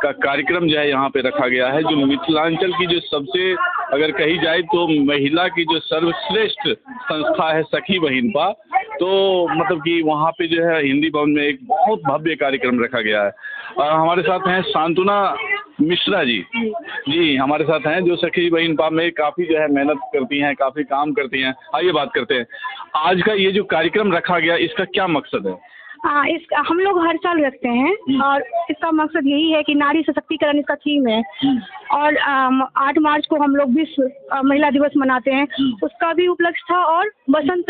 का कार्यक्रम जो है यहाँ पे रखा गया है, जो मिथिलांचल की जो सबसे अगर कही जाए तो महिला की जो सर्वश्रेष्ठ संस्था है सखी बहिनपा, तो मतलब कि वहाँ पे जो है हिंदी भवन में एक बहुत भव्य कार्यक्रम रखा गया है। हमारे साथ हैं शांतुना मिश्रा जी। जी हमारे साथ हैं जो सखी बहिनपा में काफ़ी जो है मेहनत करती हैं, काफ़ी काम करती हैं। आइए बात करते हैं, आज का ये जो कार्यक्रम रखा गया इसका क्या मकसद है? इस हम लोग हर साल रखते हैं और इसका मकसद यही है कि नारी सशक्तिकरण इसका थीम है। और 8 मार्च को हम लोग विश्व महिला दिवस मनाते हैं, उसका भी उपलक्ष्य था और बसंत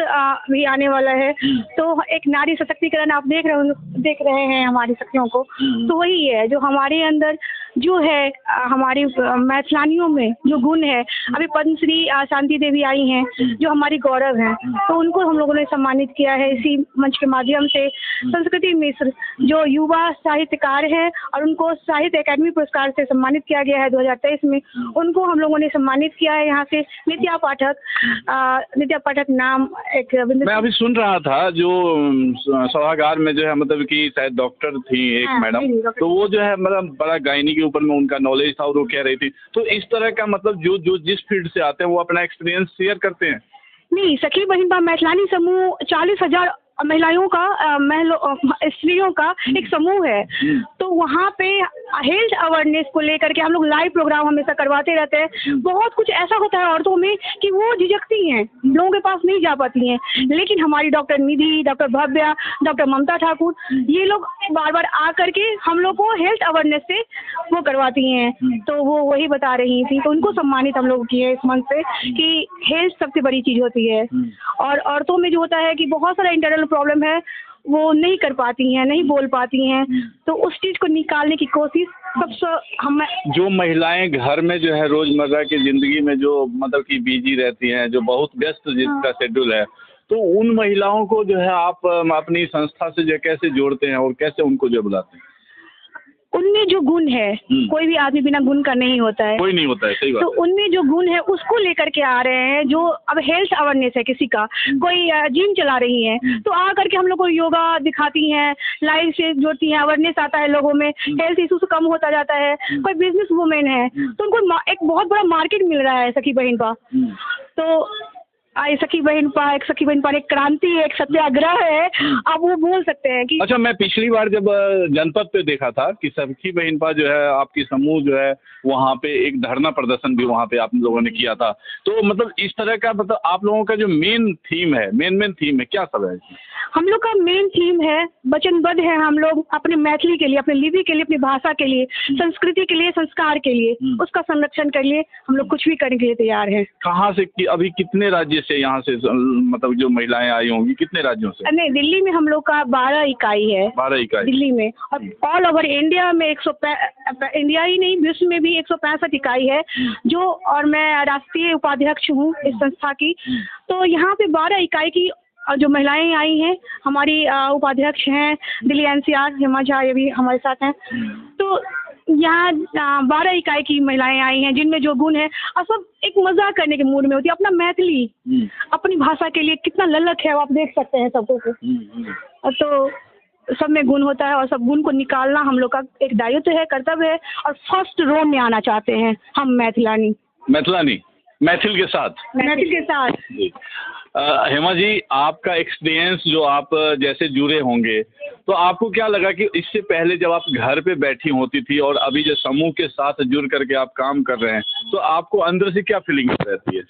भी आने वाला है, तो एक नारी सशक्तिकरण आप देख रहे हैं हमारी सखियों को, तो वही है जो हमारे अंदर जो है हमारी मैथिलानियों में जो गुण है। अभी पद्मश्री शांति देवी आई हैं जो हमारी गौरव हैं, तो उनको हम लोगों ने सम्मानित किया है इसी मंच के माध्यम से। संस्कृति मिश्र जो युवा साहित्यकार हैं और उनको साहित्य अकादमी पुरस्कार से सम्मानित किया गया है 2023 में, उनको हम लोगों ने सम्मानित किया है। यहाँ से नित्या पाठक नाम एक मैं अभी सुन रहा था जो सभागार में जो है मतलब कि शायद डॉक्टर थी एक मैडम, तो वो जो है मतलब बड़ा गायनी के ऊपर में उनका नॉलेज था और वो कह रही थी, तो इस तरह का मतलब जो जिस फील्ड से आते हैं वो अपना एक्सपीरियंस शेयर करते हैं। नहीं, सखी बहिनपा मैथिलानी समूह 40,000 महिलाओं का स्त्रियों का एक समूह है, तो वहाँ पे हेल्थ अवेयरनेस को लेकर के हम लोग लाइव प्रोग्राम हमेशा करवाते रहते हैं। बहुत कुछ ऐसा होता है औरतों में कि वो झिझकती हैं, लोगों के पास नहीं जा पाती हैं, लेकिन हमारी डॉक्टर निधि, डॉक्टर भव्या, डॉक्टर ममता ठाकुर, ये लोग बार बार आकर के हम लोग को हेल्थ अवेयरनेस से वो करवाती हैं, तो वो वही बता रही थी, तो उनको सम्मानित हम लोग किए इस मंच से कि हेल्थ सबसे बड़ी चीज़ होती है। और औरतों में जो होता है कि बहुत सारा इंटरनल प्रॉब्लम है, वो नहीं कर पाती हैं, नहीं बोल पाती हैं, तो उस चीज़ को निकालने की कोशिश सबसे हम जो महिलाएं घर में जो है रोजमर्रा की जिंदगी में जो मतलब कि बिजी रहती हैं, जो बहुत व्यस्त जिसका शेड्यूल है, तो उन महिलाओं को जो है आप अपनी संस्था से जो कैसे जोड़ते हैं और कैसे उनको जो बुलाते हैं? उनमें जो गुण है, कोई भी आदमी बिना गुण का नहीं होता है, कोई नहीं होता है, सही बात। तो उनमें जो गुण है उसको लेकर के आ रहे हैं। जो अब हेल्थ अवेयरनेस है किसी का, कोई जिम चला रही है, तो आ करके हम लोग को योगा दिखाती हैं, लाइव से जोड़ती हैं, अवेयरनेस आता है लोगों में, हेल्थ इशूज कम होता जाता है। कोई बिजनेस वुमेन है तो उनको एक बहुत बड़ा मार्केट मिल रहा है सखी बहिनपा, तो सखी बहिनपा एक क्रांति है, एक सत्याग्रह है, आप वो बोल सकते हैं कि। अच्छा, मैं पिछली बार जब जनपद पे देखा था कि सखी बहिनपा जो है आपकी समूह जो है वहाँ पे एक धरना प्रदर्शन भी वहाँ पे आप लोगों ने किया था, तो मतलब इस तरह का मतलब आप लोगों का जो मेन थीम है क्या सब है? हम लोग का मेन थीम है वचनबद्ध है, हम लोग अपने मैथिली के लिए, अपने लिपि के लिए, अपनी भाषा के लिए, संस्कृति के लिए, संस्कार के लिए, उसका संरक्षण के लिए हम लोग कुछ भी करने के लिए तैयार हैं। कहाँ से अभी कितने राज्य से यहाँ से मतलब जो महिलाएं आई होंगी, कितने राज्यों से? नहीं, दिल्ली में हम लोग का 12 इकाई है। 12 इकाई दिल्ली में, और ऑल ओवर इंडिया में इंडिया ही नहीं विश्व में भी 165 इकाई है जो, और मैं राष्ट्रीय उपाध्यक्ष हूँ इस संस्था की, तो यहाँ पे 12 इकाई की जो महिलाएं आई हैं, हमारी उपाध्यक्ष हैं दिल्ली NCR हेमा झा, ये भी हमारे साथ हैं, तो यहाँ 12 इकाई की महिलाएं आई हैं जिनमें जो गुण है, और सब एक मजाक करने के मूड में होती है। अपना मैथिली, अपनी भाषा के लिए कितना ललक है आप देख सकते हैं सबको को, तो सब में गुण होता है और सब गुण को निकालना हम लोग का एक दायित्व है, कर्तव्य है, और फर्स्ट रो में आना चाहते हैं हम मैथिल के साथ। हेमा जी, आपका एक्सपीरियंस जो आप जैसे जुड़े होंगे, तो आपको क्या लगा कि इससे पहले जब आप घर पे बैठी होती थी और अभी जो समूह के साथ जुड़ करके आप काम कर रहे हैं, तो आपको अंदर से क्या फीलिंग रहती है?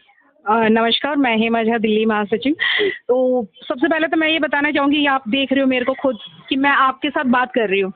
नमस्कार, मैं हेमा झा, दिल्ली महासचिव। तो सबसे पहले तो मैं ये बताना चाहूँगी, आप देख रहे हो मेरे को खुद कि मैं आपके साथ बात कर रही हूँ,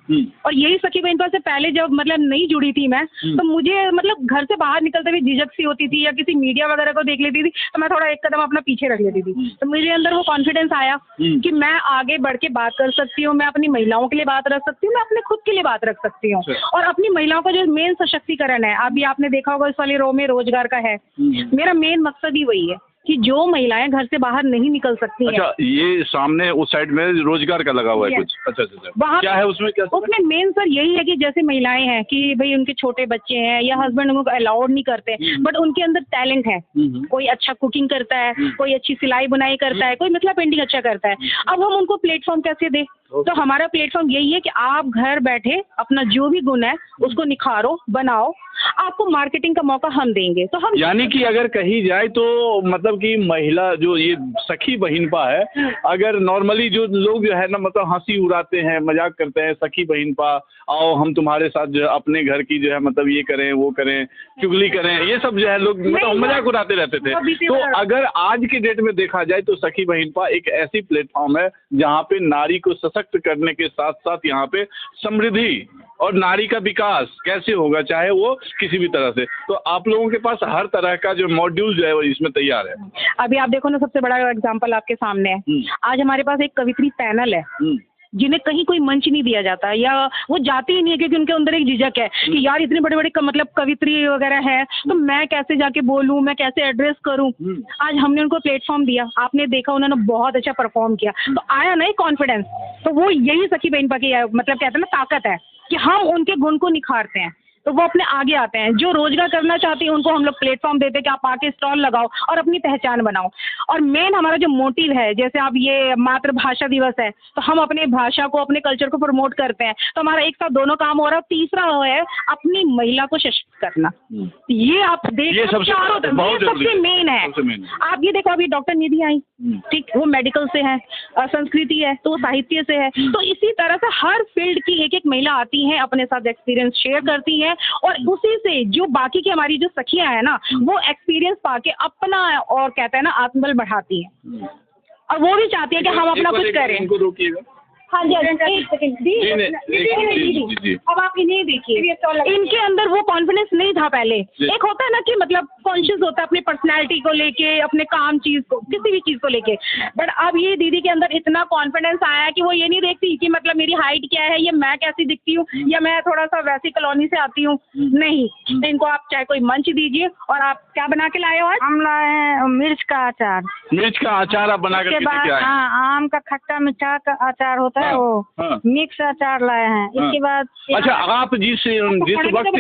और यही सखी बहिनपा से पहले जब मतलब नहीं जुड़ी थी मैं, तो मुझे मतलब घर से बाहर निकलते हुए झिझक सी होती थी, या किसी मीडिया वगैरह को देख लेती थी तो मैं थोड़ा एक कदम अपना पीछे रख लेती थी। तो मेरे अंदर वो कॉन्फिडेंस आया कि मैं आगे बढ़ के बात कर सकती हूँ, मैं अपनी महिलाओं के लिए बात रख सकती हूँ, मैं अपने खुद के लिए बात रख सकती हूँ, और अपनी महिलाओं का जो मेन सशक्तिकरण है, अभी आपने देखा होगा इस वाले रो में रोजगार का है, मेरा मेन मकसद ही वही है कि जो महिलाएं घर से बाहर नहीं निकल सकती हैं। अच्छा, ये सामने उस साइड में रोजगार का लगा हुआ है कुछ? अच्छा अच्छा, वहाँ क्या है उसमें? क्या उसमें मेन सर यही है कि जैसे महिलाएं हैं कि भाई उनके छोटे बच्चे हैं या हस्बैंड उनको अलाउड नहीं करते, बट उनके अंदर टैलेंट है, कोई अच्छा कुकिंग करता है, कोई अच्छी सिलाई बुनाई करता है, कोई मिथिला पेंटिंग अच्छा करता है। अब हम उनको प्लेटफॉर्म कैसे दें? तो हमारा प्लेटफॉर्म यही है कि आप घर बैठे अपना जो भी गुण है उसको निखारो, बनाओ, आपको मार्केटिंग का मौका हम देंगे। तो हम यानी कि अगर कही जाए तो मतलब कि महिला जो ये सखी बहिनपा है, अगर नॉर्मली जो लोग जो है ना मतलब हंसी उड़ाते हैं, मजाक करते हैं, सखी बहिनपा आओ हम तुम्हारे साथ जो है अपने घर की जो है मतलब ये करें वो करें, चुगली करें, ये सब जो है लोग मतलब मजाक उड़ाते रहते थे। तो अगर आज के डेट में देखा जाए तो सखी बहिनपा एक ऐसी प्लेटफॉर्म है जहाँ पे नारी को सशक्त करने के साथ साथ यहाँ पे समृद्धि और नारी का विकास कैसे होगा, चाहे वो किसी भी तरह से। तो आप लोगों के पास हर तरह का जो मॉड्यूल जो है वो इसमें तैयार है। अभी आप देखो ना, सबसे बड़ा एग्जांपल आपके सामने है। आज हमारे पास एक कवित्री पैनल है जिन्हें कहीं कोई मंच नहीं दिया जाता या वो जाती ही नहीं है, क्योंकि उनके अंदर एक झिझक है कि यार इतने बड़े बड़े मतलब कवित्री वगैरह है तो मैं कैसे जाके बोलूं, मैं कैसे एड्रेस करूं। आज हमने उनको प्लेटफॉर्म दिया, आपने देखा उन्होंने बहुत अच्छा परफॉर्म किया, तो आया ना कॉन्फिडेंस। तो वो यही सखी बहनपा की मतलब कहते हैं ना ताकत है कि हम उनके गुण को निखारते हैं तो वो अपने आगे आते हैं। जो रोजगार करना चाहते हैं उनको हम लोग प्लेटफॉर्म देते हैं कि आप आके स्टॉल लगाओ और अपनी पहचान बनाओ। और मेन हमारा जो मोटिव है, जैसे आप ये मातृभाषा दिवस है तो हम अपने भाषा को, अपने कल्चर को प्रमोट करते हैं, तो हमारा एक साथ दोनों काम हो रहा है। तीसरा है अपनी महिला को सशक्त करना। ये आप देख सबसे मेन है। आप ये देखो अभी डॉक्टर निधि आई, ठीक, वो मेडिकल से है, संस्कृति है तो साहित्य से है। तो इसी तरह से हर फील्ड की एक एक महिला आती है, अपने साथ एक्सपीरियंस शेयर करती है और उसी से जो बाकी की हमारी जो सखियां हैं ना वो एक्सपीरियंस पाके अपना और कहते हैं ना आत्मबल बढ़ाती हैं और वो भी चाहती है कि हम अपना कुछ करें। इनको रोकिएगा। हाँ जी, एक सेकंड दीदी, अब आप इन्हें देखिए, इनके अंदर वो कॉन्फिडेंस नहीं था पहले। एक होता है ना कि मतलब कॉन्शियस होता है अपनी पर्सनैलिटी को लेके, अपने काम चीज को, किसी भी चीज को लेके, बट अब ये दीदी के अंदर इतना कॉन्फिडेंस आया है कि वो ये नहीं देखती कि मतलब मेरी हाइट क्या है, या मैं कैसी दिखती हूँ, या मैं थोड़ा सा वैसी कॉलोनी से आती हूँ। नहीं, इनको आप चाहे कोई मंच दीजिए। और आप क्या बना के लाए हो आज? हम लाए हैं मिर्च का अचार। मिर्च का अचार आप बना कर के आए? हाँ, आम का खट्टा मीठा का अचार होता है वो, मिक्स अचार लाए हैं। इसके बाद अच्छा, आप जिस वक्त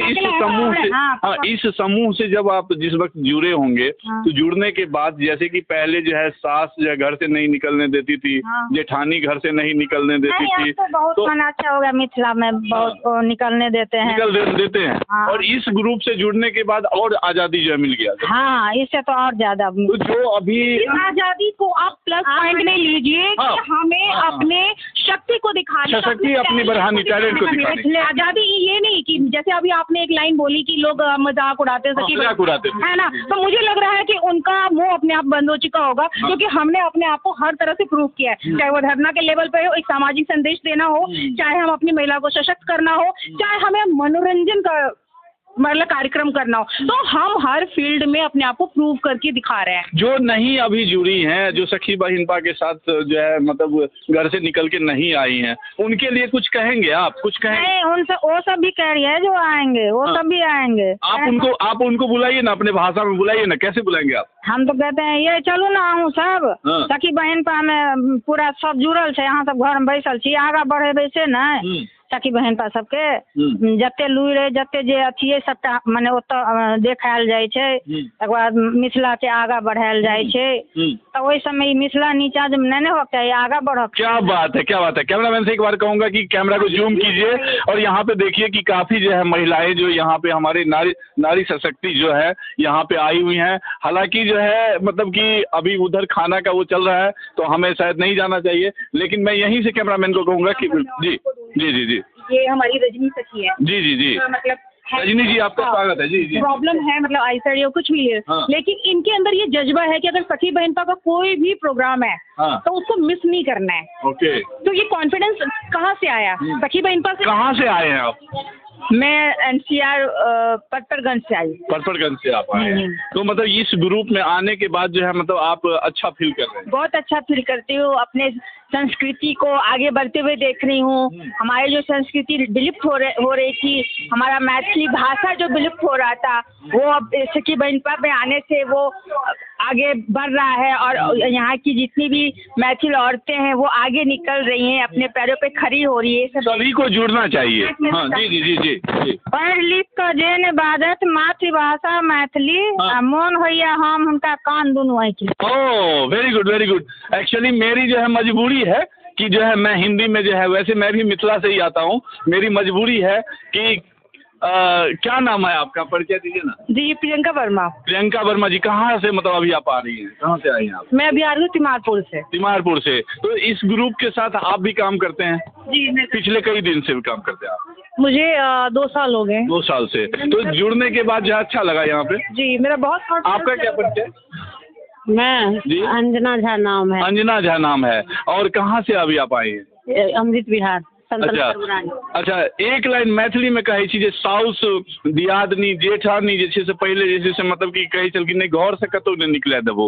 इस समूह से जब आप जिस वक्त जुड़े होंगे तो जुड़ने के बाद जैसे कि पहले जो है सास जो है घर से नहीं निकलने देती थी, जेठानी घर से नहीं निकलने देती थी, तो बहुत अच्छा हो गया, मिथिला में बहुत निकलने देते हैं। और इस ग्रुप से जुड़ने के बाद और आजादी जो है मिल गया। हाँ, इससे तो और ज्यादा। तो जो अभी आजादी को आप प्लस पॉइंट में लीजिए कि हमें अपने शक्ति को दिखानी, शक्ति अपनी बढ़ानी, टैलेंट को दिखानी। आजादी ये नहीं कि जैसे अभी आपने एक लाइन बोली कि लोग मजाक उड़ाते है ना, तो मुझे लग रहा है कि उनका मुंह अपने आप बंद हो चुका होगा, क्योंकि हमने अपने आप को हर तरह से प्रूव किया है। चाहे वो धरना के लेवल पे हो, एक सामाजिक संदेश देना हो, चाहे हम अपनी महिला को सशक्त करना हो, चाहे हमें मनोरंजन का मतलब कार्यक्रम करना हो, तो हम हर फील्ड में अपने आप को प्रूव करके दिखा रहे हैं। जो नहीं अभी जुड़ी हैं, जो सखी बहिनपा के साथ जो है मतलब घर से निकल के नहीं आई हैं, उनके लिए कुछ कहेंगे? आप कुछ कहेंगे? नहीं, उनसे वो सब भी कह रही है जो आएंगे, वो सब भी आएंगे। आप उनको बुलाइए ना, अपने भाषा में बुलाइए ना। कैसे बुलाएंगे आप? हम तो कहते हैं ये चलो ना आहू सब सखी बहिनपा में पूरा सब जुड़ल है, यहाँ सब घर में बैसल छी, आगा बढ़े वैसे न सखी बहनपा सबके जते लुइर जते जे अथिए सबटा माने ओतऽ देखायल जाइ छै, तकर बाद मिथिला के आगा बढ़ायल जाइ छै, तो ओहि समय मिथिला नीचा जब नहीं होक चाहिए, आगा बढ़क। क्या बात है, क्या बात है। कैमरामैन से एक बार कहूंगा कि कैमरा को जूम कीजिए और यहाँ पे देखिए कि काफी जो है महिलाएं जो यहाँ पे हमारे नारी सशक्ति जो है यहाँ पे आई हुई हैं। हालांकि जो है मतलब कि अभी उधर खाना का वो चल रहा है तो हमें शायद नहीं जाना चाहिए, लेकिन मैं यहीं से कैमरामैन को कहूंगा कि जी जी जी जी ये हमारी रजनी सखी है। जी जी जी, मतलब रजनी जी आपका स्वागत है। जी जी, प्रॉब्लम है मतलब आई साइड या कुछ भी है, लेकिन इनके अंदर ये जज्बा है कि अगर सखी बहनपा का कोई भी प्रोग्राम है तो उसको मिस नहीं करना है। ओके, तो ये कॉन्फिडेंस कहाँ से आया? सखी बहनपा से। कहाँ से आए हैं आप? मैं NCR परपरगंज से आई। परपरगंज से आप आए हैं, तो मतलब इस ग्रुप में आने के बाद जो है मतलब आप अच्छा फील कर रहे हैं? बहुत अच्छा फील करती हूँ, अपने संस्कृति को आगे बढ़ते हुए देख रही हूँ। हमारी जो संस्कृति विलुप्त हो रही थी, हमारा मैथिली भाषा जो विलुप्त हो रहा था, वो अब सखी बहनपा में आने से वो आगे बढ़ रहा है और यहाँ की जितनी भी मैथिल औरतें हैं वो आगे निकल रही हैं, अपने पैरों पे खड़ी हो रही है। सभी को जुड़ना चाहिए। हाँ जी जी जी जी जी। पढ़ लिख कर जेन बाजत मातृभाषा मैथिली, हाँ। मोन होइया हम उनका कान दुनू है। Oh very good very good. Actually मेरी जो है मजबूरी है कि जो है मैं हिंदी में जो है, वैसे मैं भी मिथिला से ही आता हूँ, मेरी मजबूरी है कि क्या नाम है आपका, परिचय दीजिए ना। जी प्रियंका वर्मा। प्रियंका वर्मा जी, कहाँ से मतलब अभी आप आ रही हैं, कहाँ से आई हैं आप? मैं बिहार में तिमारपुर से। तिमारपुर से। तो इस ग्रुप के साथ आप भी काम करते हैं? जी मैं पिछले कई दिन से भी काम करते हैं आप? मुझे 2 साल हो गए। 2 साल से। तो जुड़ने के बाद जो है अच्छा लगा यहाँ पे? जी मेरा बहुत। आपका क्या परिचय? मैं जी अंजना झा नाम है। अंजना झा नाम है। और कहाँ से अभी आप आई हैं? अमृत विहार। अच्छा अच्छा, एक लाइन मैथिली में कहै छी जे साउस दियादनी जेठानी जे छै से पहिले जे छै से मतलब कि कहै छलखिन नहि घर से कतौ नहि निकले देबो,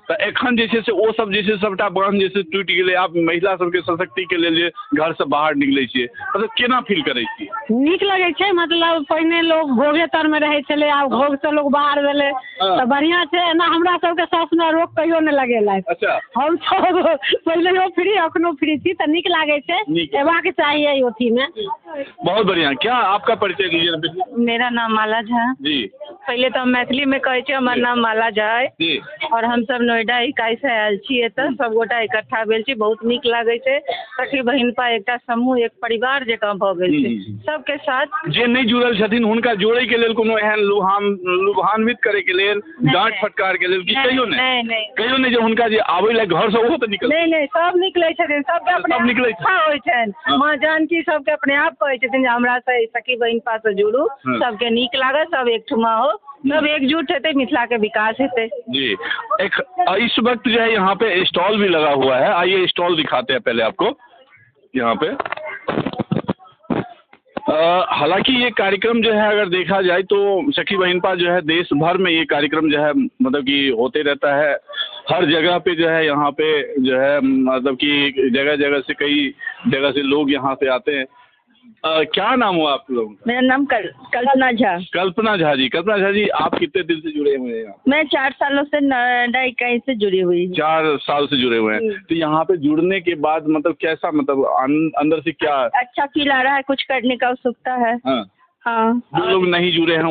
तऽ एखन जे छै से ओ सब जे छै सबटा बांध जे छै टूटि गेलै। आप महिला सबके सशक्ति के लेल जे घर से बाहर निकलै छियै, मतलब केना फील करै छियै? नीक लगै छै। मतलब पहिने लोग घोघे तर में रहै छलै, आब घोघ से लोग बाहर भेलै तऽ बढ़िया छै। एना हमरा सबके साउस ने रोक कहियो नहि लगेलथि। अच्छा, हम सब पहिलेयो फ्री अखनो फ्री छी तऽ नीक लागै छै, एबाक चाहिए योथी में। बहुत बढ़िया। क्या आपका परिचय दीजिए? मेरा नाम माला झा जी। पहले तो हम मैथिली में कहै छी, हमर नाम माला झा है जी। और हम सब नोएडा इकाई से आयल छी एतऽ, सब गोटा इकट्ठा भेल छी। बहुत नीक लागै छै। सखी बहिन पा एकटा समूह, एक परिवार जकाँ भऽ गेल छै सबके साथ। जे नहि जुड़ल छथिन हुनका जोड़ै के लेल कोनो एहन लुभान्वित करे के लेल, डांट फटकार के लेल कि कहियो नहि? कहियो नहि जे हुनका जे आबै ले घर से ओहो तऽ निकल? नहीं सब निकलै छथिन, सबके अपने सब निकलै इच्छा होइ छनि। माँ जानकी सबके अपने आप कहै छथिन जे हमरा से सखी बहिन पा से जुड़ू, सबके नीक लागत, सब एकठुमा हो, सब एकजुट हेतै, मिथिला के विकास हेतै। जी। इस वक्त जो है यहाँ पे स्टॉल भी लगा हुआ है, आइए स्टॉल दिखाते हैं पहले आपको यहाँ पे। हालांकि ये कार्यक्रम जो है अगर देखा जाए तो सखी बहिनपा जो है देश भर में ये कार्यक्रम जो है मतलब कि होते रहता है। हर जगह पे जो है यहाँ पे जो है मतलब कि जगह जगह से, कई जगह से लोग यहाँ पे आते हैं। क्या नाम हुआ आप लोग? मेरा नाम कल्पना झा। कल्पना झा जी। कल्पना झा जी, आप कितने दिन से जुड़े हुए हैं? मैं 4 सालों से नोएडा इकाई से जुड़ी हुई हूँ। 4 साल से जुड़े हुए हैं। तो यहाँ पे जुड़ने के बाद मतलब कैसा, मतलब अंदर से क्या अच्छा फील आ रहा है, कुछ करने का उत्सुकता है। हाँ। जो लोग नहीं जुड़े हैं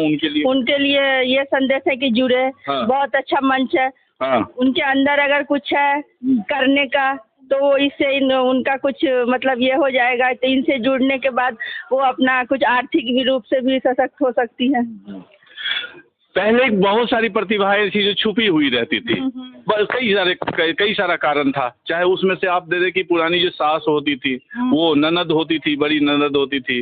उनके लिए ये संदेश है कि जुड़े। हाँ। बहुत अच्छा मंच है। हाँ। उनके अंदर अगर कुछ है करने का तो इससे उनका कुछ मतलब ये हो जाएगा, तो इनसे जुड़ने के बाद वो अपना कुछ आर्थिक भी रूप से भी सशक्त हो सकती है। पहले बहुत सारी प्रतिभाएं थी जो छुपी हुई रहती थी, बस कई सारा कारण था। चाहे उसमें से आप दे दे कि पुरानी जो सास होती थी, वो ननद होती थी, बड़ी ननद होती थी,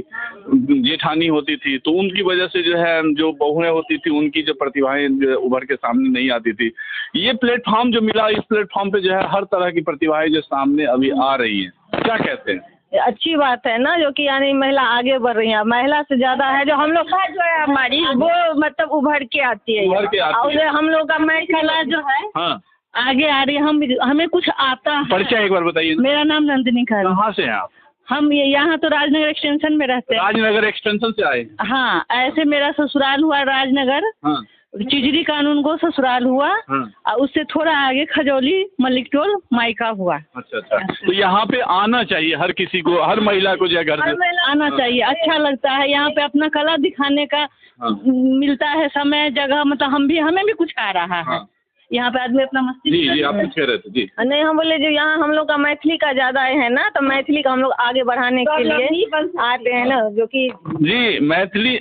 जेठानी होती थी, तो उनकी वजह से जो है जो बहुएं होती थी उनकी जो प्रतिभाएं जो उभर के सामने नहीं आती थी। ये प्लेटफॉर्म जो मिला, इस प्लेटफॉर्म पे जो है हर तरह की प्रतिभाएं जो सामने अभी आ रही हैं, क्या कहते हैं? अच्छी बात है ना, जो कि यानी महिला आगे बढ़ रही है। महिला से ज्यादा है जो हम लोग जो है हमारी वो मतलब उभर के आती है, और हम लोग का महिला जो है हाँ। आगे आ रही है। हमें कुछ आता है। परिचय एक बार बताइए। मेरा नाम नंदिनी खैर। कहाँ से हैं आप? हम यहाँ तो राजनगर एक्सटेंशन में रहते हैं। राजनगर एक्सटेंशन से आए? हाँ, ऐसे मेरा ससुराल हुआ राजनगर। हाँ। चिजरी कानून को ससुराल हुआ। हाँ। उससे थोड़ा आगे खजौली मलिक टोल मायका हुआ। अच्छा अच्छा। तो यहाँ पे आना चाहिए हर किसी को, हर महिला को जो घर से आना चाहिए। अच्छा लगता है यहाँ पे अपना कला दिखाने का। हाँ। मिलता है समय जगह, मतलब हमें भी कुछ आ रहा है। हाँ। यहाँ पे आदमी अपना मस्ती। जी आप पूछ रहे थे। जी नहीं, हम बोले जो यहाँ हम लोग का मैथिली का ज्यादा है ना, तो मैथिली का हम लोग आगे बढ़ाने के लिए आते हैं ना, जो कि जी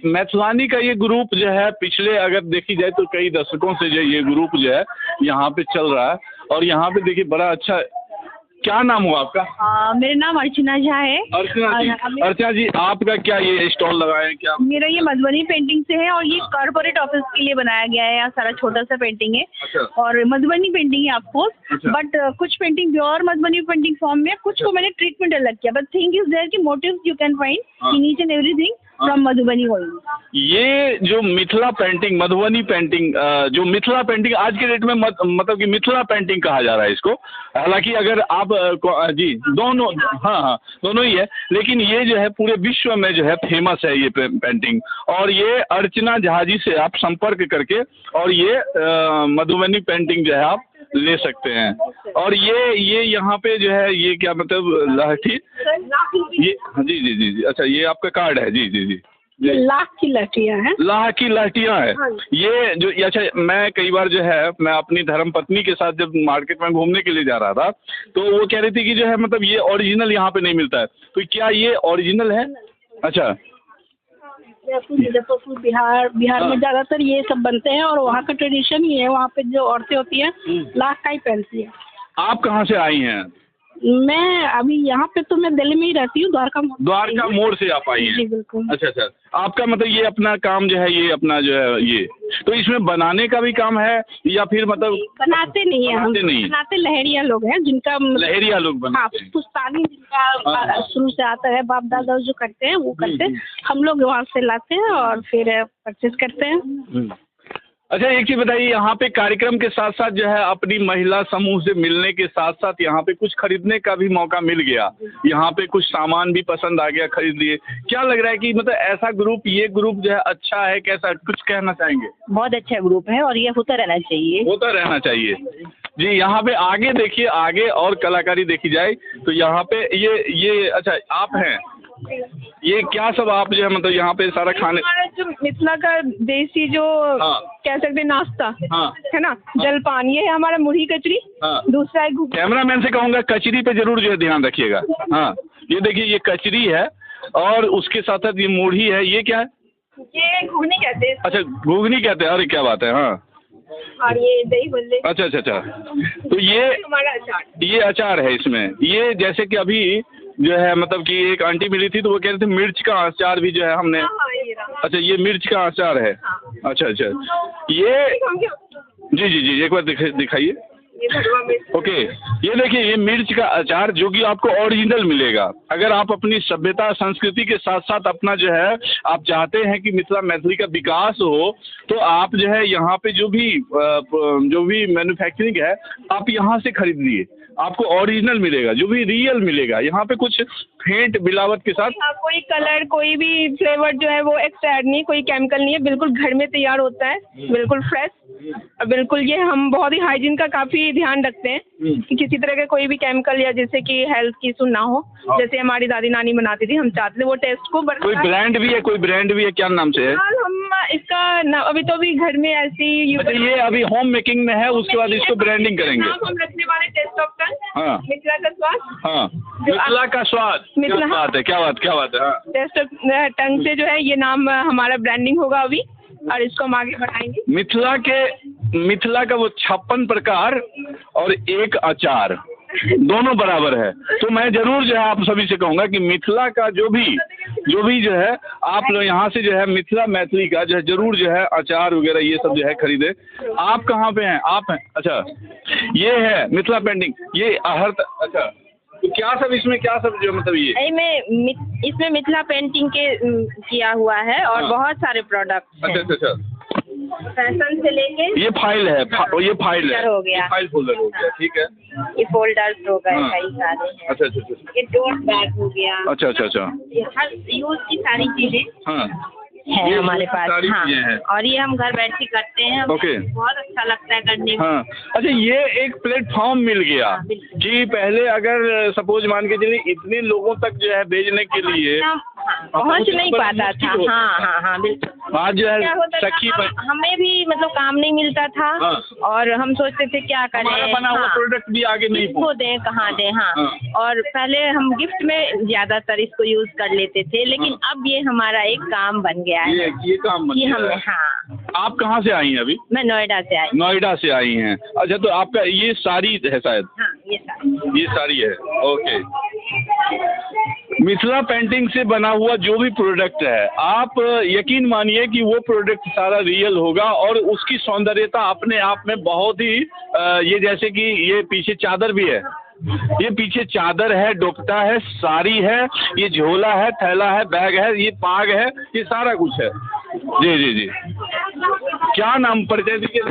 मैथिलानी का ये ग्रुप जो है पिछले अगर देखी जाए तो कई दशकों से जो ये ग्रुप जो है यहाँ पे चल रहा है। और यहाँ पे देखिए बड़ा अच्छा। क्या नाम हुआ आपका? मेरा नाम अर्चना झा है। अर्चना जी, आपका क्या ये स्टॉल लगाए हैं क्या? मेरा ये मधुबनी पेंटिंग से है और ये कॉर्पोरेट ऑफिस के लिए बनाया गया है। यहाँ सारा छोटा सा पेंटिंग है। अच्छा। और मधुबनी पेंटिंग है आपको। अच्छा। बट कुछ painting pure Madhubani painting form में, कुछ को मैंने ट्रीटमेंट अलग किया। बट थिंग इज देयर कि motives you can find in each and everything. From Madhubani हुई। ये जो मिथिला पेंटिंग, मधुबनी पेंटिंग, जो मिथिला पेंटिंग आज के डेट में मतलब कि मिथिला पेंटिंग कहा जा रहा है इसको। हालांकि अगर आप जी दोनों, हाँ दोनों ही है, लेकिन ये जो है पूरे विश्व में जो है फेमस है ये पेंटिंग। और ये अर्चना झा जी से आप संपर्क करके और ये मधुबनी पेंटिंग जो है आप ले सकते हैं। और ये यहाँ पे जो है ये क्या मतलब लाठी, ये जी जी जी जी, अच्छा ये आपका कार्ड है, जी जी जी, ये लाख की लहठियाँ हैं। लाह की लहटियाँ है। ये जो, अच्छा मैं कई बार जो है मैं अपनी धर्म पत्नी के साथ जब मार्केट में घूमने के लिए जा रहा था तो वो कह रही थी कि जो है मतलब ये ओरिजिनल यहाँ पे नहीं मिलता है, तो क्या ये ओरिजिनल है? अच्छा, मुजफ्फरपुर बिहार में ज्यादातर ये सब बनते हैं और वहाँ का ट्रेडिशन ही है। वहाँ पे जो औरतें होती हैं लाख का ही पहनती है। आप कहाँ से आई हैं? मैं अभी यहाँ पे तो मैं दिल्ली में ही रहती हूँ, द्वारका मोड़ से आप आई हैं? जी बिल्कुल। अच्छा अच्छा, आपका मतलब ये अपना काम जो है ये अपना जो है ये, तो इसमें बनाने का भी काम है या फिर मतलब? बनाते नहीं है हम, बनाते लहरिया लोग हैं जिनका लहरिया लोग बनाते हैं, पुश्तानी जिनका शुरू से आता है, बाप दादा जो करते हैं वो करते हैं, हम लोग वहाँ से लाते हैं और फिर परचेज करते हैं। अच्छा एक चीज़ बताइए, यहाँ पे कार्यक्रम के साथ साथ जो है अपनी महिला समूह से मिलने के साथ साथ यहाँ पे कुछ खरीदने का भी मौका मिल गया, यहाँ पे कुछ सामान भी पसंद आ गया, खरीद लिए, क्या लग रहा है कि मतलब ऐसा ग्रुप, ये ग्रुप जो है अच्छा है, कैसा, कुछ कहना चाहेंगे? बहुत अच्छा ग्रुप है और ये होता रहना चाहिए, होता रहना चाहिए। जी यहाँ पे आगे देखिए, आगे और कलाकारी देखी जाए तो यहाँ पे ये अच्छा आप हैं, ये क्या सब आप जो है मतलब यहाँ पे सारा खाने, हमारा जो मिथिला का देसी जो कह सकते हैं नाश्ता है ना, जलपान, ये है हमारा मुरही कचरी। दूसरा है कैमरामैन से कहूँगा कचरी पे जरूर जो है ध्यान रखिएगा। हाँ ये देखिए ये कचरी है और उसके साथ साथ ये मुरही है, ये क्या है? ये घुगनी कहते हैं। अच्छा घुगनी कहते हैं, अरे क्या बात है। हाँ और ये दही बल्ले। अच्छा अच्छा अच्छा, तो ये हमारा अचार, ये अचार है इसमें। ये जैसे कि अभी जो है मतलब कि एक आंटी मिली थी तो वो कह रहे थे मिर्च का अचार भी जो है हमने, अच्छा ये मिर्च का अचार है। अच्छा अच्छा, ये जी जी जी एक बार दिखाइए। ओके, ये देखिए ये मिर्च का अचार जो कि आपको ओरिजिनल मिलेगा। अगर आप अपनी सभ्यता संस्कृति के साथ साथ अपना जो है आप चाहते हैं कि मिथिला मैथिली का विकास हो, तो आप जो है यहाँ पे जो भी मैन्युफैक्चरिंग है आप यहाँ से खरीदिए, आपको ओरिजिनल मिलेगा, जो भी रियल मिलेगा। यहाँ पे कुछ फेंट मिलावट के साथ कोई कलर, कोई भी फ्लेवर जो है वो एक्स्ट्रा ऐड नहीं, कोई केमिकल नहीं है, बिल्कुल घर में तैयार होता है, बिल्कुल फ्रेश। बिल्कुल ये हम बहुत ही हाइजीन का काफी ध्यान रखते हैं कि किसी तरह का कोई भी केमिकल या जैसे कि हेल्थ की इशू ना हो। जैसे हमारी दादी नानी बनाती थी, हम चाहते थे वो टेस्ट को। कोई ब्रांड भी है, कोई ब्रांड भी है, क्या नाम से है? हम इसका अभी तो अभी घर में ऐसी ये अभी होम मेकिंग में है, उसके बाद इसको ब्रांडिंग करेंगे। हम रखने वाले टेस्ट ऑफ हाँ मिथिला का स्वाद। हाँ मिथिला का स्वाद, क्या बात है, क्या बात है। हाँ टेस्ट ऑफ टंग से जो है ये नाम हमारा ब्रांडिंग होगा अभी, और इसको हम आगे बढ़ाएंगे। मिथिला का वो 56 प्रकार और एक अचार दोनों बराबर है। तो मैं जरूर जो है आप सभी से कहूँगा कि मिथिला का जो भी जो है आप लोग यहाँ से जो है मिथिला मैथिली का जो है जरूर जो है अचार वगैरह ये सब जो है खरीदे। आप कहाँ पे हैं? आप हैं, अच्छा ये है मिथिला पेंटिंग, ये हर अच्छा तो क्या सब इसमें, क्या सब जो मतलब ये इसमें मिथिला पेंटिंग के किया हुआ है और बहुत सारे प्रोडक्ट्स हैं। अच्छा अच्छा, फैशन से लेके ये फाइल है, ये फाइल है, हो गया, फाइल फोल्डर हो गया, ठीक है, ये फोल्डर्स हो गए कई सारे हैं। अच्छा अच्छा अच्छा, ये टोट बैग हो गया। अच्छा अच्छा अच्छा, ये हर यूज की सारी चीजें हाँ है हमारे पास। हाँ हैं। और ये हम घर बैठे करते हैं, ओके, बहुत अच्छा लगता है करने में। हाँ अच्छा, ये एक प्लेटफॉर्म मिल गया कि पहले अगर सपोज मान के चलिए इतने लोगों तक जो है भेजने के लिए पहुंच नहीं पाता था। हाँ हाँ हाँ बिल्कुल। आज जो है सखी हमें भी मतलब काम नहीं मिलता था और हम सोचते थे क्या करें, बना हुआ प्रोडक्ट भी आगे नहीं इसको दें, कहाँ दें। हाँ और पहले हम गिफ्ट में ज्यादातर इसको यूज कर लेते थे, लेकिन अब ये हमारा एक काम बन गया है। ये काम बन गया है। हाँ। आप कहाँ से आई हैं अभी? मैं नोएडा से आई। नोएडा से आई हैं, अच्छा तो आपका ये साड़ी है शायद? हाँ ये साड़ी है। ओके, मिथिला पेंटिंग से बना हुआ जो भी प्रोडक्ट है आप यकीन मानिए कि वो प्रोडक्ट सारा रियल होगा और उसकी सौंदर्यता अपने आप में बहुत ही ये जैसे कि ये पीछे चादर भी है, ये पीछे चादर है, दुपट्टा है, साड़ी है, ये झोला है, थैला है, बैग है, ये पाग है, ये सारा कुछ है। जी जी जी। क्या नाम परिचय दीजिए।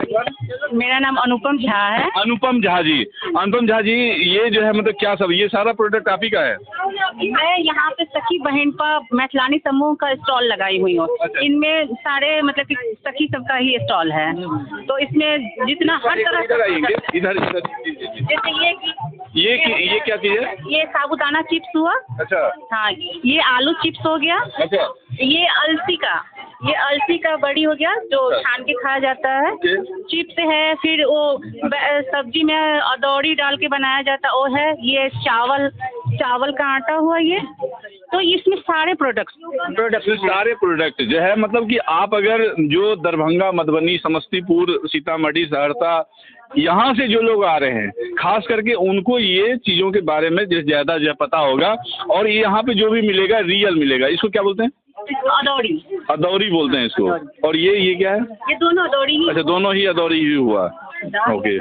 मेरा नाम अनुपम झा है। अनुपम झा जी। अनुपम झा जी, ये जो है मतलब क्या सब, ये सारा प्रोडक्ट आप ही का है? मैं यहाँ पे सखी बहन पर मैथिलानी समूह का स्टॉल लगाई हुई हूँ। इनमें सारे मतलब कि सखी सबका ही स्टॉल है, तो इसमें जितना हर तरह इधर आएंगे, इधर इधर। जैसे ये क्या चीज है? ये साबुदाना चिप्स हुआ। अच्छा। हाँ, ये आलू चिप्स हो गया। अच्छा। ये अलसी का बड़ी हो गया जो छान के खाया जाता है। चिप्स है, फिर वो सब्जी में अदौड़ी डाल के बनाया जाता है, वो है। ये चावल का आटा हुआ ये। तो इसमें सारे सारे प्रोडक्ट जो है मतलब कि आप अगर जो दरभंगा, मधुबनी, समस्तीपुर, सीतामढ़ी, सहरसा, यहाँ से जो लोग आ रहे हैं, खास करके उनको ये चीज़ों के बारे में ज़्यादा जो पता होगा। और ये यहाँ पे जो भी मिलेगा रियल मिलेगा। इसको क्या बोलते हैं? अदौरी बोलते हैं इसको। और ये क्या है? ये दोनों अदौरी ही। अच्छा, दोनों ही अदौरी ही हुआ। ओके।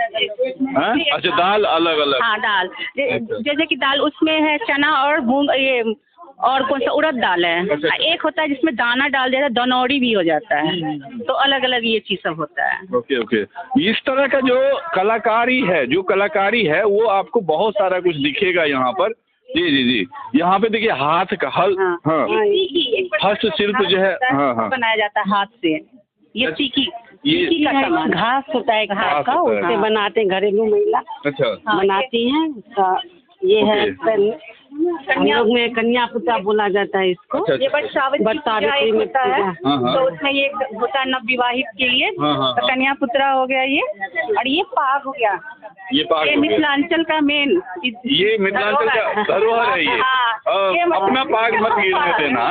हाँ, अच्छा, दाल अलग अलग। हाँ, दाल जैसे कि दाल उसमें है चना और मूंग, ये और कौन सा उड़द दाल है। अच्छा। एक होता है जिसमें दाना डाल देता है, दनौरी भी हो जाता है। तो अलग अलग ये चीज सब होता है। Okay okay. इस तरह का जो कलाकारी है वो आपको बहुत सारा कुछ दिखेगा यहाँ पर। जी जी जी। यहाँ पे देखिए हाथ का हाँ हस्तशिल्प जो है, हाँ बनाया जाता है हाथ से। ये चीकी ये का सामान, घास होता है घास का, उससे बनाते हैं घरेलू महिला। अच्छा। बनाती हैं उसका। ये है हम लोग में कन्या पुता बोला जाता है इसको। अच्छा, ये बट सावित्री में होता है। तो उसमें ये होता है नवविवाहित के लिए। तो कन्या पुत्रा हो गया ये। और ये पाग हो गया। ये मिथिलांचल का मेन, ये मिथिलांचल का धरोहर है। ये अपना पाग मत गिरने देना।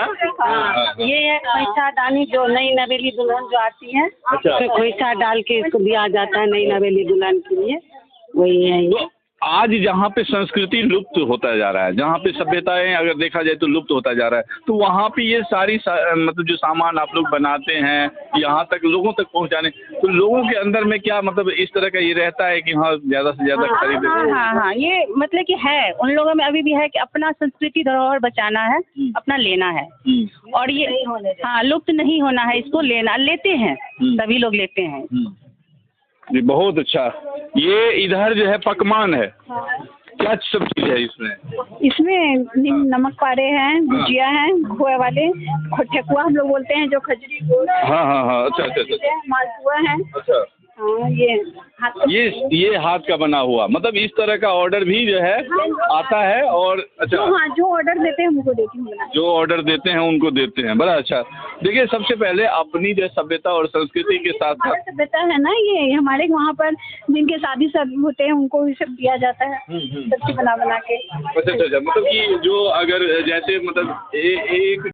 ये है खोइछा दानी, जो नई नवेली दुल्हन जो आती है। अच्छा। तो खोइछा डाल के इसको दिया जाता है नई नवेली दुल्हन के लिए। वही है ये। आज जहाँ पे संस्कृति लुप्त होता जा रहा है, जहाँ पे सभ्यताएं अगर देखा जाए तो लुप्त होता जा रहा है, तो वहाँ पे ये सारी मतलब जो सामान आप लोग बनाते हैं यहाँ तक लोगों तक पहुँचाने, तो लोगों के अंदर में क्या मतलब इस तरह का ये रहता है कि हाँ ज़्यादा से ज़्यादा खरीदें? हाँ, ये मतलब कि है उन लोगों में अभी भी है कि अपना संस्कृति धरोहर बचाना है, अपना लेना है। और ये हाँ लुप्त नहीं होना है, इसको लेते हैं, सभी लोग लेते हैं। जी, बहुत अच्छा। ये इधर जो है पकवान है, क्या सब चीज़ है इसमें? इसमें नमक पारे हैं, गुजिया हैं, खोए वाले, ठेकुआ हम लोग बोलते हैं जो खजूरी को। हाँ। अच्छा। मालपुआ है। अच्छा। हाँ, ये हाथ का बना हुआ, मतलब इस तरह का ऑर्डर भी जो है आता है। और अच्छा, जो ऑर्डर देते हैं उनको देती हूँ। जो ऑर्डर देते हैं उनको देते हैं। बड़ा अच्छा। देखिए, सबसे पहले अपनी जो सभ्यता और संस्कृति के साथ सभ्यता है ना, ये हमारे वहाँ पर जिनके शादी सब होते हैं उनको ये सब दिया जाता है, सब्जी बना के। अच्छा, मतलब कि जो अगर जैसे मतलब एक